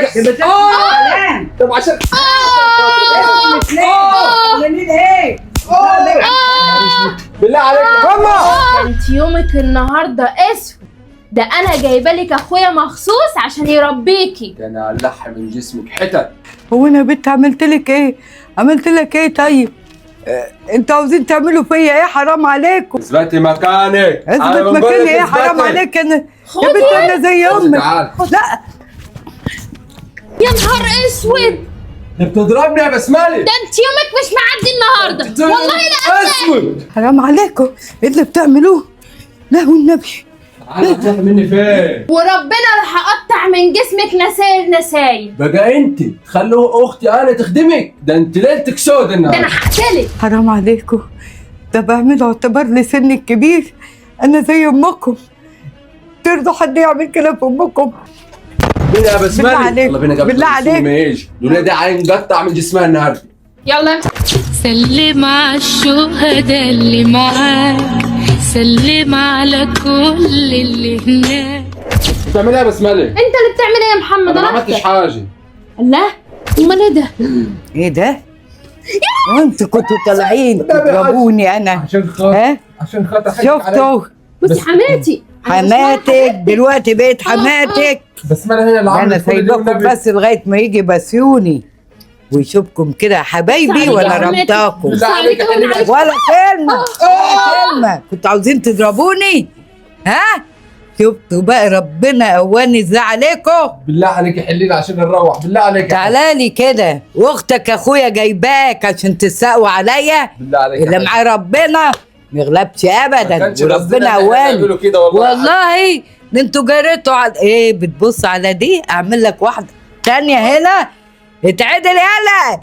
طب عشان بالله عليك ماما. انت يومك النهارده اسود، ده انا جايبه لك اخويا مخصوص عشان يربيكي. ده انا هلح من جسمك حتت. هو انا يا بنت عملت لك ايه؟ عملت لك ايه طيب؟ انتوا عاوزين تعملوا فيا ايه؟ حرام عليكم. اثبتي مكانك. اثبت مكاني ايه؟ حرام عليك. انا يا بنت انا زي امك. لا يا نهار اسود، انت بتضربني يا بسملة. ده انت يومك مش معدي النهارده والله. لا اسود. حرام عليكم ايه اللي بتعملوه؟ لا والنبي. تعالى تروح مني فين؟ وربنا راح اقطع من جسمك نسايب. بقى انت تخلوا اختي انا تخدمك؟ ده انت ليلتك سود ده النهارده. انا هقتلك. حرام عليكم، ده بعمله اعتبار لسني الكبير. انا زي امكم، ترضوا حد يعمل كده في امكم؟ بينا يا بسملة. بالله عليك. يلا بينا قبل بالله عليك. ما يجي دنيا دي عين قطع من جسمها النهارده. يلا سلم على الشهداء اللي معاك، سلم على كل اللي هناك. بتعملها يا بسملة؟ انت اللي بتعمل ايه يا محمد؟ انا ما عملتش حاجه. الله، امال ايه ده؟ ايه ده؟ وانتوا كنتوا طالعين تضربوني انا. عشان خاطر شفتوا؟ بصي حماتي، حماتك دلوقتي بقيت حماتك. بسملة هي اللي انا عملت كل دي سايباكم والنبي. بس لغايه ما يجي بسيوني ويشوفكم كده حبايبي وانا ربطاكم. بالله عليك يا حبيبي. ولا كلمه ولا كلمه. كنتوا عاوزين تضربوني؟ ها؟ شفتوا بقى ربنا قواني ازاي عليكم؟ بالله عليك حلينا عشان نروح. بالله عليك تعالالي كده، واختك اخويا جايباك عشان تسقوا عليا. بالله عليك اللي معاه ربنا ما يغلبش ابدا، وربنا قواني والله. ده انتوا جريتوا على ايه؟ بتبص على دي؟ اعمل لك واحده تانية هنا. اتعدل يلا.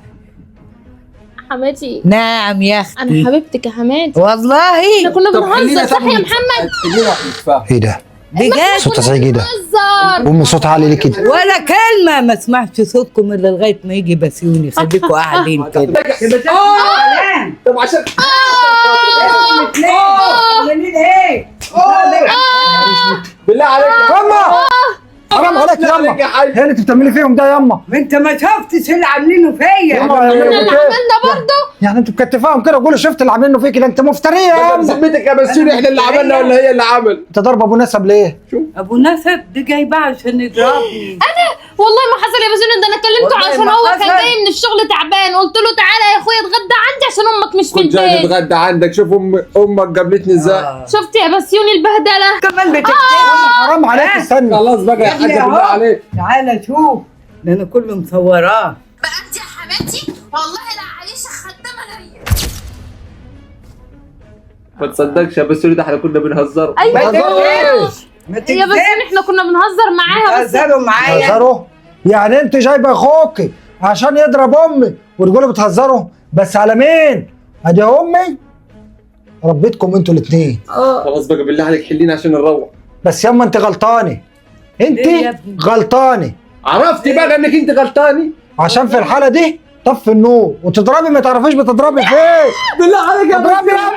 حماتي. نعم يا اختي. انا حبيبتك يا حماتي، والله احنا كنا بنهزر صح يا محمد؟ ايه ده؟ بجد صوت ازعاجي ده. بنهزر. ام صوت عالي ليه كده؟ ولا كلمه ما اسمعش صوتكم الا لغايه ما يجي بسيوني. خليكم قاعدين كده. طب عشان بالله عليك ياما حرام عليك ياما. ايه اللي انت بتعملي فيهم ده ياما؟ ما انت ما شفتش اللي عاملينه فيا. ياما احنا اللي يعملوا كده. عملنا برضه. يعني انتوا مكتفاهم كده وقولوا شفت اللي عاملينه فيك؟ ده انت مفتريه يا ياما. بذمتك يا بسيوني احنا اللي عملنا ولا هي اللي عمل؟ انت ضرب ابو نسب ليه؟ ابو نسب دي جايباه عشان يضربني. والله ما حصل يا بسيوني، ده انا كلمته والله عشان ما هو كان حصل. جاي من الشغل تعبان. قلت له تعالى يا اخويا اتغدى عندي عشان امك مش في كنت جاي البيت. نتغدى عندك. شوف امك قابلتني ازاي. شفت يا بسيوني البهدله؟ كمان بتكتب. حرام عليك استنى. خلاص بقى يا حاجه بالله عليك. تعالى شوف، ده انا كله مصوراه. بقى انت يا حماتي والله لا عايشه خدامه ليا. ما تصدقش يا بسيوني ده احنا كنا بنهزر. ايوه ما يا تكذبش. ما بسيوني احنا كنا بنهزر معاها بس. بتهزروا معايا. بتهزروا؟ يعني انت جايبه اخوك عشان يضرب امي وتقولوا بتهزروا؟ بس على مين؟ ادي امي ربيتكم انتوا الاثنين. خلاص بقى بالله عليك حلينا عشان نروح. بس ياما انت غلطانه. انت ليه يا ابني؟ غلطانه عرفتي بقى انك انت غلطاني. عشان في الحاله دي طفي النور وتضربي ما تعرفيش بتضربي فين. بالله عليك يا اضربي ياما.